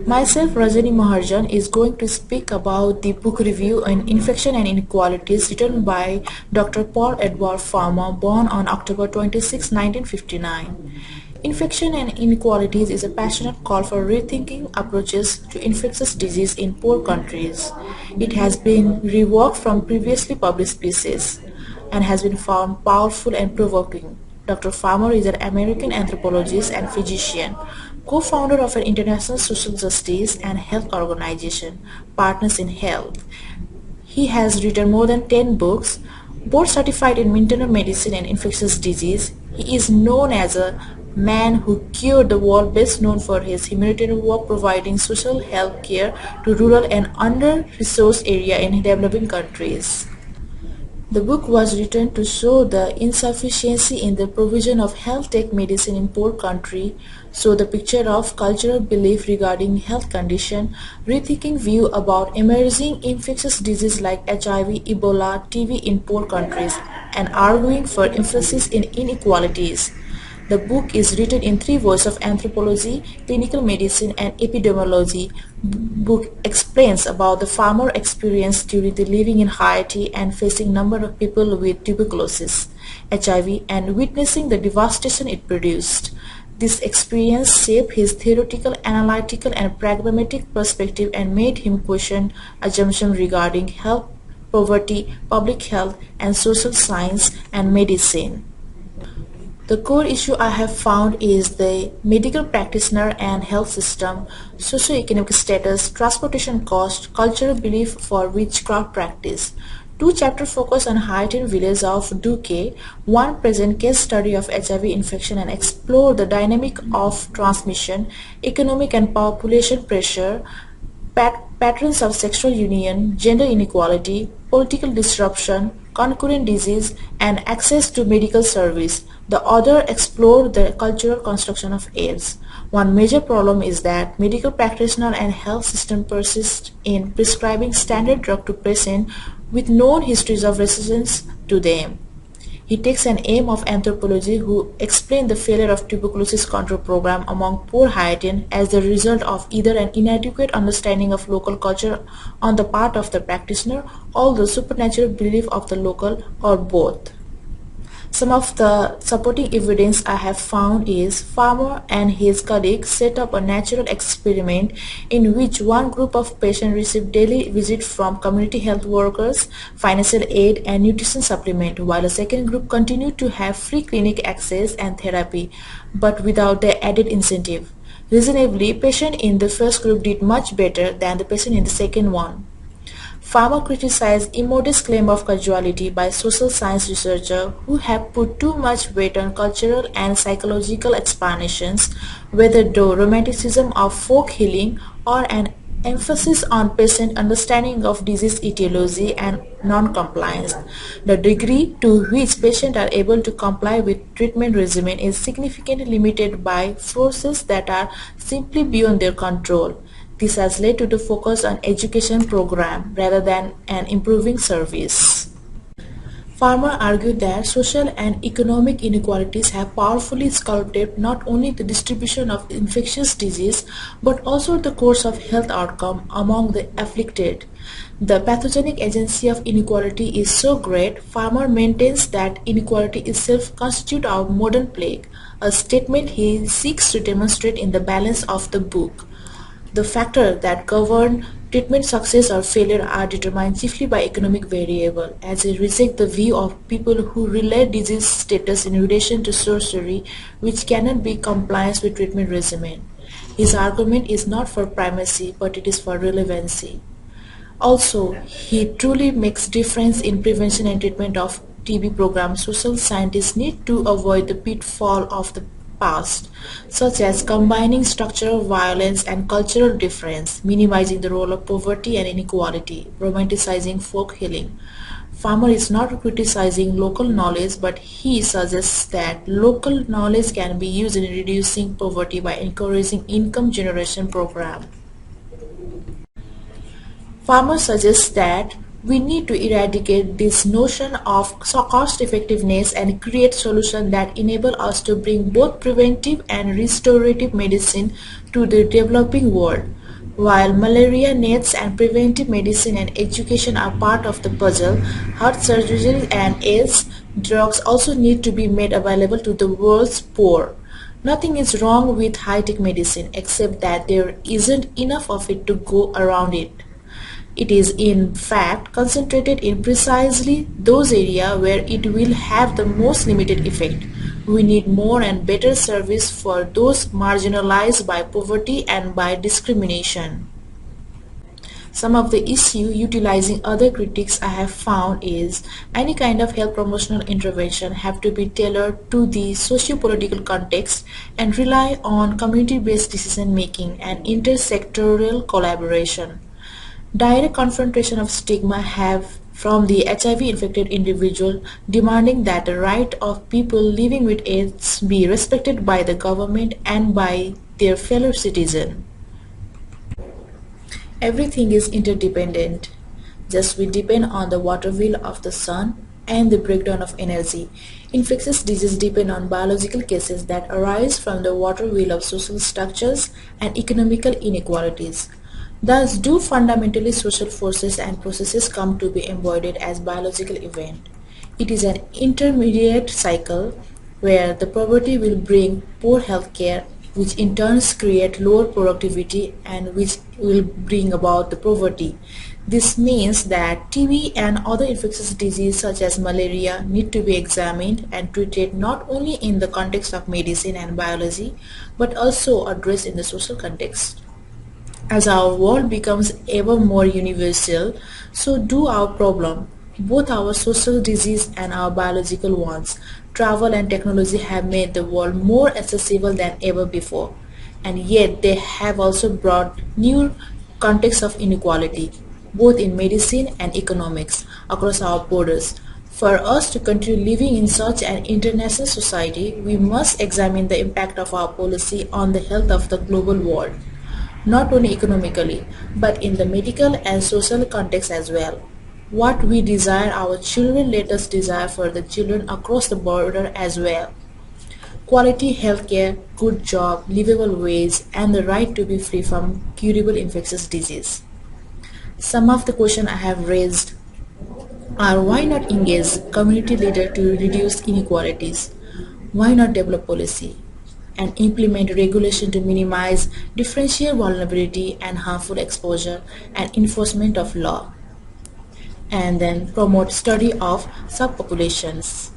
Myself, Rajani Maharjan, is going to speak about the book review on Infection and Inequalities written by Dr. Paul Edward Farmer, born on October 26, 1959. Infection and Inequalities is a passionate call for rethinking approaches to infectious disease in poor countries. It has been reworked from previously published pieces and has been found powerful and provoking. Dr. Farmer is an American anthropologist and physician, co-founder of an international social justice and health organization, Partners in Health. He has written more than 10 books, board certified in internal medicine and infectious disease. He is known as a man who cured the world, best known for his humanitarian work providing social health care to rural and under-resourced areas in developing countries. The book was written to show the insufficiency in the provision of health tech medicine in poor country, show the picture of cultural belief regarding health condition, rethinking view about emerging infectious diseases like HIV, Ebola, TB in poor countries, and arguing for emphasis in inequalities. The book is written in three voices of anthropology, clinical medicine, and epidemiology. Book explains about the farmer experience during the living in Haiti and facing number of people with tuberculosis, HIV, and witnessing the devastation it produced. This experience shaped his theoretical, analytical, and pragmatic perspective and made him question assumptions regarding health, poverty, public health, and social science and medicine. The core issue I have found is the medical practitioner and health system, socioeconomic status, transportation cost, cultural belief for witchcraft practice. Two chapters focus on Haitian village of Duque, one present case study of HIV infection and explore the dynamic of transmission, economic and population pressure, patterns of sexual union, gender inequality, political disruption, concurrent disease, and access to medical service. The author explored the cultural construction of AIDS. One major problem is that medical practitioners and health system persist in prescribing standard drug to patients with known histories of resistance to them. He takes an aim of anthropology who explain the failure of tuberculosis control program among poor Haitians as the result of either an inadequate understanding of local culture on the part of the practitioner or the supernatural belief of the local or both. Some of the supporting evidence I have found is Farmer and his colleagues set up a natural experiment in which one group of patients received daily visits from community health workers, financial aid and nutrition supplement, while a second group continued to have free clinic access and therapy, but without the added incentive. Reasonably, patients in the first group did much better than the patient in the second one. Farmer criticized immodest claim of causality by social science researchers who have put too much weight on cultural and psychological explanations, whether through romanticism of folk healing or an emphasis on patient understanding of disease etiology and non-compliance. The degree to which patients are able to comply with treatment regimen is significantly limited by forces that are simply beyond their control. This has led to the focus on education program rather than an improving service. Farmer argued that social and economic inequalities have powerfully sculpted not only the distribution of infectious disease but also the course of health outcome among the afflicted. The pathogenic agency of inequality is so great, Farmer maintains that inequality itself constitutes our modern plague, a statement he seeks to demonstrate in the balance of the book. The factors that govern treatment success or failure are determined chiefly by economic variables, as he rejects the view of people who relate disease status in relation to sorcery, which cannot be compliance with treatment regimen. His argument is not for primacy, but it is for relevancy. Also, he truly makes difference in prevention and treatment of TB programs. Social scientists need to avoid the pitfall of the past, such as combining structural violence and cultural difference, minimizing the role of poverty and inequality, romanticizing folk healing. Farmer is not criticizing local knowledge, but he suggests that local knowledge can be used in reducing poverty by encouraging income generation program. Farmer suggests that we need to eradicate this notion of cost effectiveness and create solutions that enable us to bring both preventive and restorative medicine to the developing world. While malaria nets and preventive medicine and education are part of the puzzle, heart surgery and AIDS drugs also need to be made available to the world's poor. Nothing is wrong with high-tech medicine except that there isn't enough of it to go around it. It is in fact concentrated in precisely those areas where it will have the most limited effect. We need more and better service for those marginalized by poverty and by discrimination. Some of the issue utilizing other critics I have found is any kind of health promotional intervention have to be tailored to the socio-political context and rely on community-based decision making and intersectoral collaboration. Direct confrontation of stigma have from the HIV-infected individual demanding that the right of people living with AIDS be respected by the government and by their fellow citizens. Everything is interdependent. Just we depend on the water wheel of the sun and the breakdown of energy. Infectious diseases depend on biological cases that arise from the water wheel of social structures and economical inequalities. Thus, do fundamentally social forces and processes come to be embodied as biological event. It is an intermediate cycle where the poverty will bring poor health care, which in turn create lower productivity and which will bring about the poverty. This means that TB and other infectious diseases such as malaria need to be examined and treated not only in the context of medicine and biology but also addressed in the social context. As our world becomes ever more universal, so do our problem, both our social disease and our biological ones. Travel and technology have made the world more accessible than ever before, and yet they have also brought new contexts of inequality, both in medicine and economics, across our borders. For us to continue living in such an international society, we must examine the impact of our policy on the health of the global world, not only economically, but in the medical and social context as well. What we desire our children, let us desire for the children across the border as well. Quality healthcare, good job, livable wage, and the right to be free from curable infectious disease. Some of the questions I have raised are: why not engage community leaders to reduce inequalities? Why not develop policy and implement regulation to minimize differential vulnerability and harmful exposure and enforcement of law? And then promote study of subpopulations.